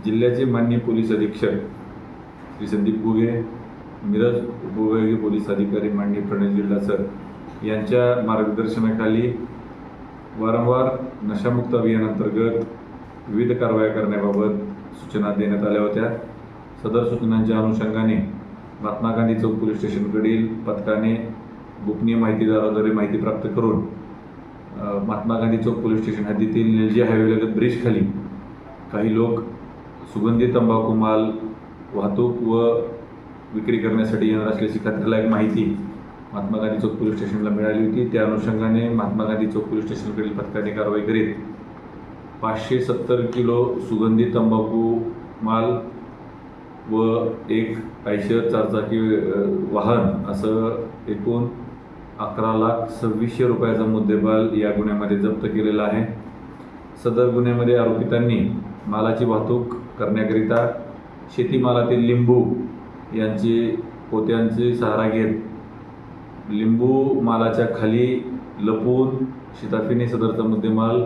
जिल्ह्याचे माननीय पोलीस अधीक्षक श्री संदीप घुगे, मिरज उपविभागीय पोलीस अधिकारी माननीय प्रणय जिल्हा सर यांच्या मार्गदर्शनाखाली वारंवार नशामुक्त अभियानांतर्गत विविध कारवाया करण्याबाबत सूचना देण्यात आल्या होत्या। सदर सूचनांच्या अनुषंगाने महात्मा गांधी चौक पोलीस स्टेशनकडील पथकाने गोपनीय माहितीदाराद्वारे माहिती प्राप्त करून महात्मा गांधी चौक पोलीस स्टेशन हद्दीतील निलजी हायवेलगत ब्रिज खाली काही लोक सुगंधी तंबाखू माल वाहतूक व विक्री करण्यासाठी येणार असल्याची खात्रीलायक माहिती महात्मा गांधी चौक पोलीस स्टेशनला मिळाली होती। त्या अनुषंगाने महात्मा गांधी चौक पोलीस स्टेशनकडील पथकाने कारवाई करीत 570 किलो सुगंधी तंबाखू माल व एक आयशर चारचाकी वाहन असं एकूण 11,26,000 रुपयाचा मुद्देमाल या गुन्ह्यामध्ये जप्त केलेला आहे। सदर गुन्ह्यामध्ये आरोपितांनी मालाची वाहतूक करण्याकरिता शेतीमालातील लिंबू यांची पोत्यांचे सहारा घेत लिंबू मालाच्या खाली लपवून शिताफीने सदरचा मुद्देमाल